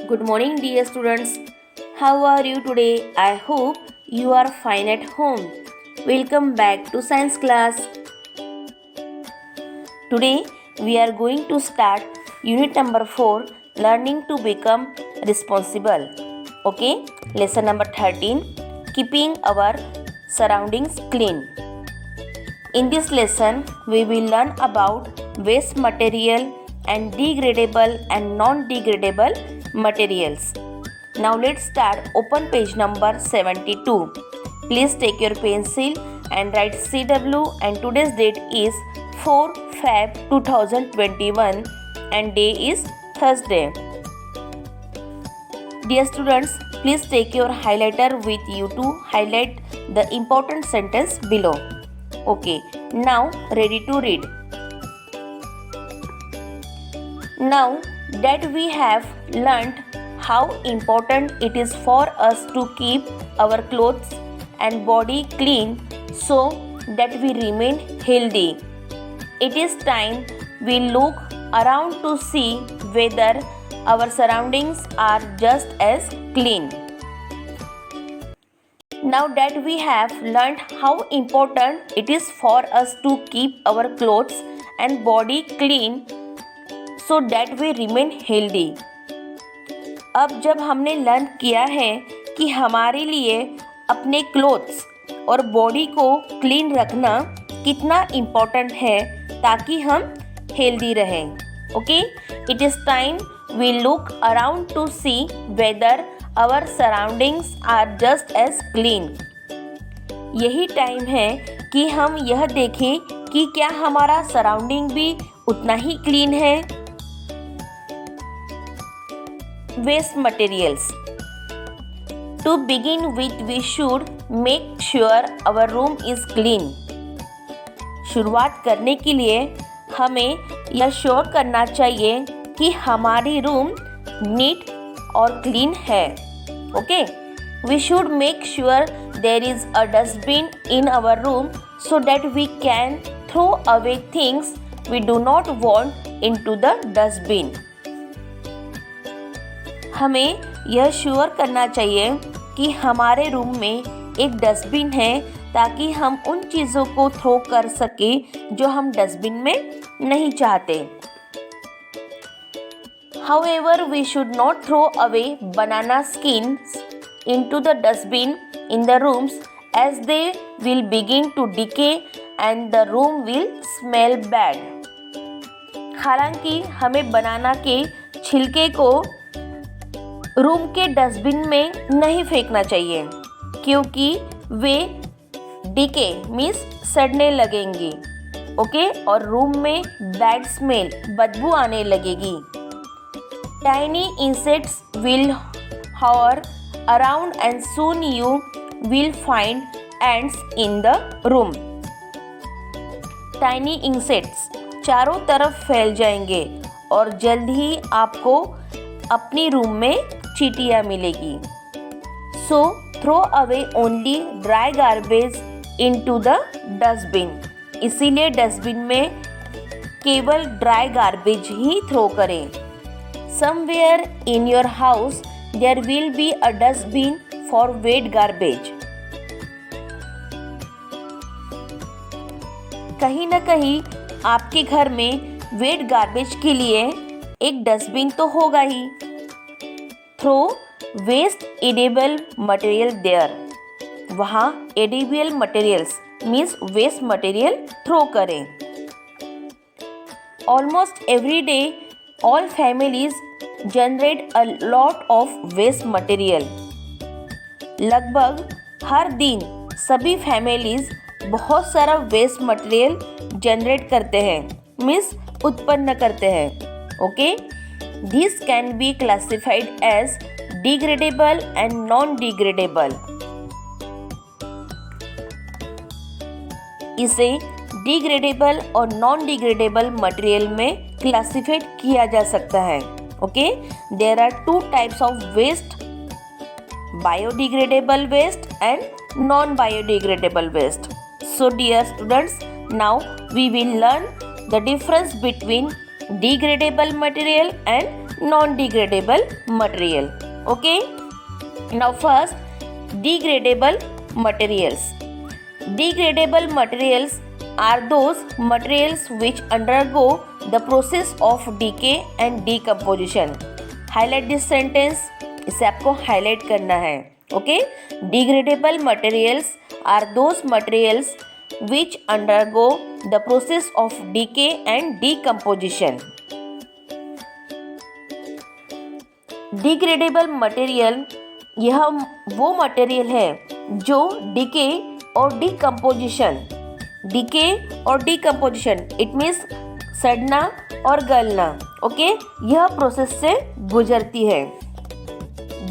Good morning, dear students. How are you today? I hope you are fine at home. Welcome back to science class. Today we are going to start unit number 4, learning to become responsible. Okay, lesson number 13, keeping our surroundings clean. In this lesson, we will learn about waste material and degradable and non-degradable materials. Now let's start. Open page number 72. Please take your pencil and write CW, and today's date is 4 Feb 2021 and day is Thursday. Dear students, please take your highlighter with you to highlight the important sentence below. Okay, now ready to read. Now that we have learnt how important it is for us to keep our clothes and body clean so that we remain healthy, it is time we look around to see whether our surroundings are just as clean. Now that we have learned how important it is for us to keep our clothes and body clean so that we remain healthy. अब जब हमने learn किया है कि हमारे लिए अपने clothes और बॉडी को क्लीन रखना कितना इम्पोर्टेंट है ताकि हम हेल्दी रहें. Okay, it is time we look around to see whether our surroundings are just as clean. यही टाइम है कि हम यह देखें कि क्या हमारा सराउंडिंग भी उतना ही क्लीन है. Waste materials. To begin with, we should make sure our room is clean. शुरुआत करने के लिए हमें यह श्योर करना चाहिए कि हमारी रूम नीट और क्लीन है. Okay, we should make sure there is a dustbin in our room so that we can throw away things we do not want into the dustbin. हमें यह श्योर करना चाहिए कि हमारे रूम में एक डस्टबिन है ताकि हम उन चीज़ों को थ्रो कर सकें जो हम डस्टबिन में नहीं चाहते. However, we should not throw away banana skins into the dustbin in the rooms as they will begin to decay and the room will smell bad. हालांकि हमें बनाना के छिलके को रूम के डस्टबिन में नहीं फेंकना चाहिए क्योंकि वे डिके मीन्स सड़ने लगेंगी. ओके, और रूम में बैड स्मेल बदबू आने लगेगी. Tiny insects will hover around and soon you will find ants in the room. Tiny insects चारों तरफ फैल जाएंगे और जल्द ही आपको अपनी रूम में चींटियाँ मिलेगी. So throw away only dry garbage into the dustbin. इसीलिए डस्टबिन में केवल ड्राई गार्बेज ही थ्रो करें. Somewhere in your house there will be a dustbin for wet garbage. कहीं ना कहीं आपके घर में वेट गार्बेज के लिए एक डस्टबिन तो होगा ही. Throw waste edible material there. वहाँ edible materials means waste material throw करें. Almost every day all families generate a lot of waste material. लगभग हर दिन सभी फैमिलीज बहुत सारा वेस्ट मटेरियल जनरेट करते हैं मीन्स उत्पन्न करते हैं. Okay, this can be classified as degradable and non-degradable. इसे degradable और non-degradable material में classified किया जा सकता है. Okay, there are two types of waste: biodegradable waste and non-biodegradable waste. So dear students, now we will learn the difference between degradable material and non-degradable material. Okay, now first, degradable materials. Degradable materials are those materials which undergo the process of decay and decomposition. Highlight this sentence, इसे आपको highlight करना है. Okay, degradable materials are those materials which undergo the process of decay and decomposition. Degradable material यह वो material है जो decay और decomposition, decay और डिकम्पोजिशन इट मीन्स सड़ना और गलना, ओके, यह प्रोसेस से गुजरती है.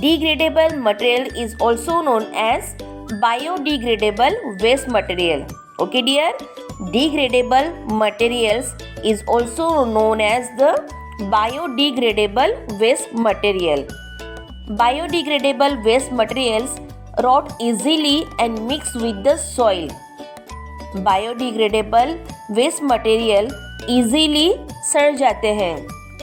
Degradable material is also known as biodegradable waste material. Okay dear, degradable materials is also known as the biodegradable waste material. Biodegradable waste materials rot easily and mix with the soil. Biodegradable waste material easily सड़ जाते हैं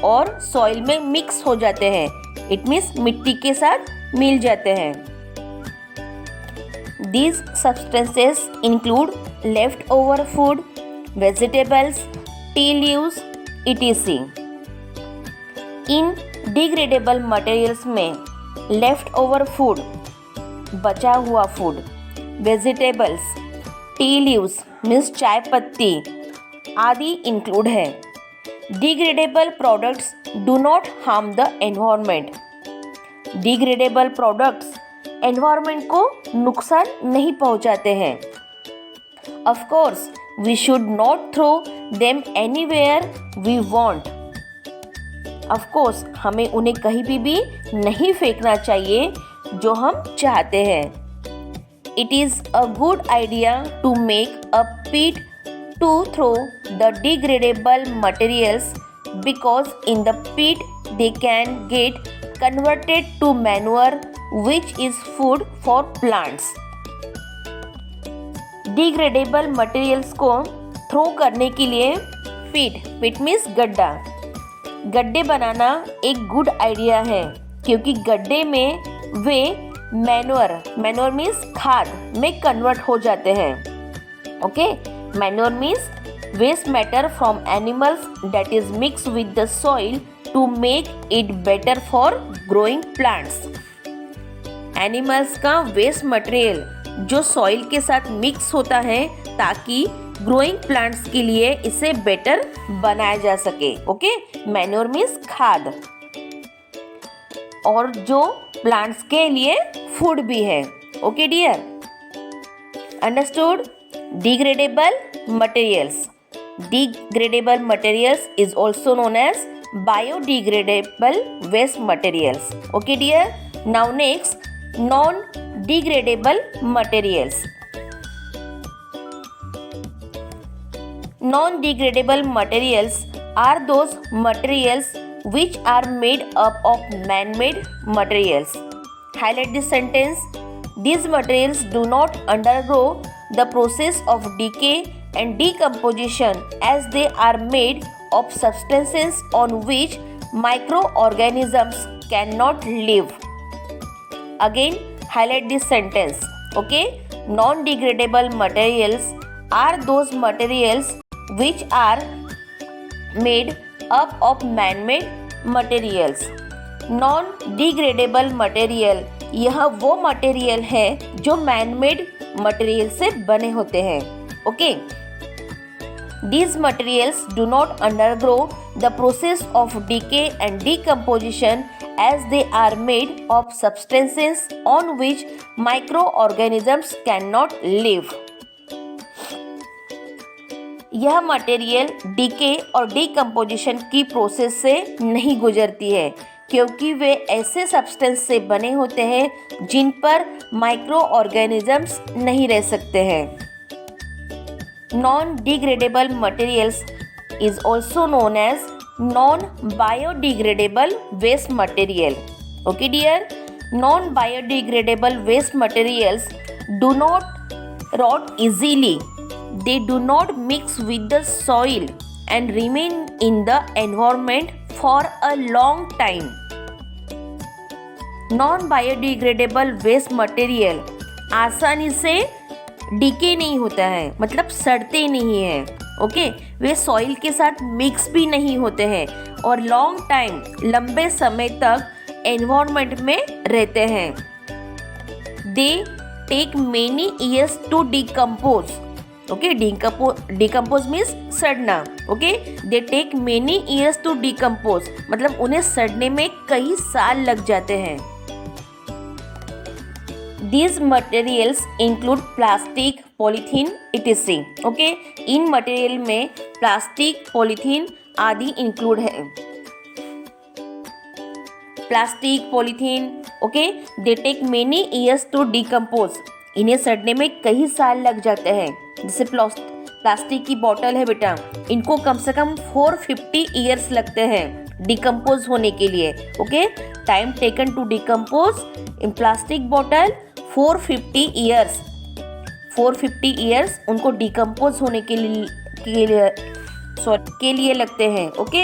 और soil में mix हो जाते हैं. It means मिट्टी के साथ मिल जाते हैं. These substances include leftover food, vegetables, tea leaves, etc. इन डिग्रेडेबल मटेरियल्स में लेफ्ट ओवर फूड, बचा हुआ food, vegetables, tea leaves means चाय पत्ती आदि इंक्लूड है. Degradable products do not harm the environment. Degradable products environment को नुकसान नहीं पहुंचाते हैं. Of course we should not throw them anywhere we want. Of course हमें उन्हें कहीं भी नहीं फेंकना चाहिए जो हम चाहते हैं. It is a good idea to make a pit to throw the degradable materials because in the pit they can get converted to manure which is food for plants. Degradable materials को throw करने के लिए पिट means गड्ढा, गड्ढे बनाना एक good idea है क्योंकि गड्ढे में वे मैन्योर मीन्स खाद में कन्वर्ट हो जाते हैं. Okay, manure means waste matter from animals that is mix with the soil to make it better for growing plants. Animals का वेस्ट मटेरियल जो सॉइल के साथ मिक्स होता है ताकि ग्रोइंग प्लांट्स के लिए इसे बेटर बनाया जा सके. ओके, मैन्योर मीन्स खाद और जो प्लांट्स के लिए फूड भी है. Okay dear, understood. Degradable materials. Degradable materials is also known as biodegradable waste materials. Okay dear, now next, non degradable materials. Non-degradable materials are those materials which are made up of man-made materials. Highlight this sentence. These materials do not undergo the process of decay and decomposition as they are made of substances on which microorganisms cannot live. Again, highlight this sentence. Okay, non-degradable materials are those materials which are made up of man-made materials. Non-degradable material यह वो material है जो man-made material से बने होते हैं. Okay, these materials do not undergo the process of decay and decomposition as they are made of substances on which microorganisms cannot live. यह material DK और डिकम्पोजिशन की प्रोसेस से नहीं गुजरती है क्योंकि वे ऐसे सब्सटेंस से बने होते हैं जिन पर माइक्रो ऑर्गेनिजम्स नहीं रह सकते हैं. Non degradable materials is also known as non biodegradable waste material. Okay dear, non biodegradable waste materials do not rot easily. They do not mix with the soil and remain in the environment for a long time. Non biodegradable waste material आसानी से DK नहीं होता है, मतलब सड़ते नहीं हैं, okay. वे soil के साथ मिक्स भी नहीं होते हैं और लॉन्ग टाइम, लंबे समय तक एनवायरनमेंट में रहते हैं। They take many years to decompose, okay. Decompose means सड़ना, okay. They take many years to decompose, मतलब उन्हें सड़ने में कई साल लग जाते हैं। These materials include plastic, polythene, etc. Okay, इन मटेरियल में प्लास्टिक, पॉलीथीन आदि इंक्लूड है। Plastic, polythene, okay, they take many years to decompose, इन्हें सड़ने में कई साल लग जाते हैं। जैसे प्लास्टिक की बोतल है बेटा, इनको कम से कम 450 ईयर्स लगते हैं डिकम्पोज होने के लिए, okay. Time taken to decompose in plastic bottle 450 years उनको डिकम्पोज होने के लिए लगते हैं, ओके।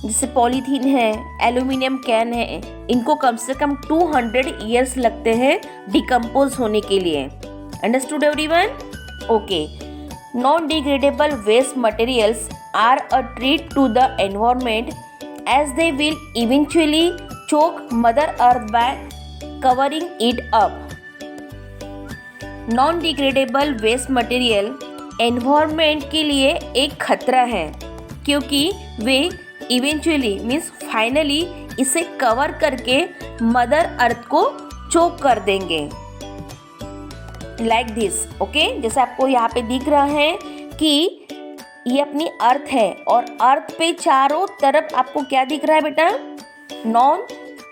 जैसे पॉलीथीन है, एल्यूमिनियम कैन है, इनको कम से कम 200 ईयर्स लगते हैं डिकम्पोज होने के लिए। Understood everyone? Okay. Non degradable waste materials are a threat to the environment as they will eventually choke Mother Earth by covering it up. Non-degradable waste material environment के लिए एक खतरा है, क्योंकि वे इवेंचुअली मीन्स फाइनली इसे cover करके mother earth को चोक कर देंगे। Like this, okay. जैसे आपको यहाँ पे दिख रहा है कि ये अपनी अर्थ है और अर्थ पे चारों तरफ आपको क्या दिख रहा है बेटा? Non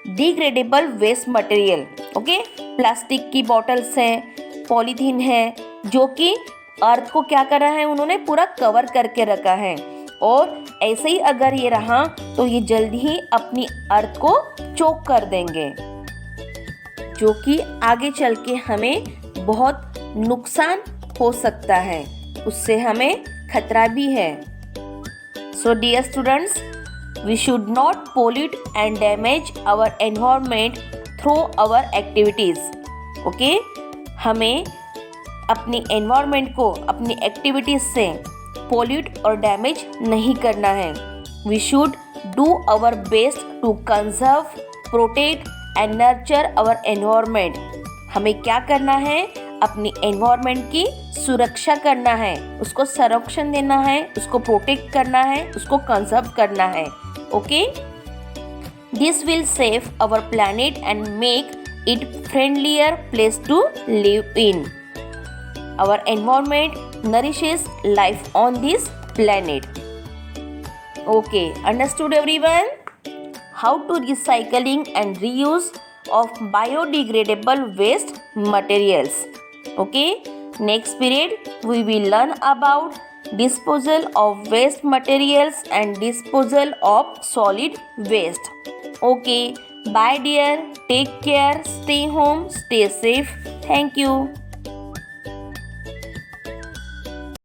degradable waste material, okay. Plastic की बॉटल्स हैं, पॉलीथीन है, जो कि अर्थ को क्या कर रहा है, उन्होंने पूरा कवर करके रखा है। और ऐसे ही अगर ये रहा तो ये जल्दी ही अपनी अर्थ को चोक कर देंगे, जो कि आगे चल के हमें बहुत नुकसान हो सकता है, उससे हमें खतरा भी है। So dear students, we should not pollute and damage our environment through our activities, okay. हमें अपनी एनवायरनमेंट को अपनी एक्टिविटीज़ से पोल्यूट और डैमेज नहीं करना है। We should do our best to conserve, protect and nurture our environment. हमें क्या करना है? अपनी एनवायरनमेंट की सुरक्षा करना है, उसको संरक्षण देना है, उसको प्रोटेक्ट करना है, उसको कंजर्व करना है, okay. This will save our planet and make it friendlier place to live in. Our environment nourishes life on this planet. Okay, understood everyone? How to recycling and reuse of biodegradable waste materials. Okay, next period we will learn about disposal of waste materials and disposal of solid waste. Okay, bye dear, take care, stay home, stay safe. Thank you.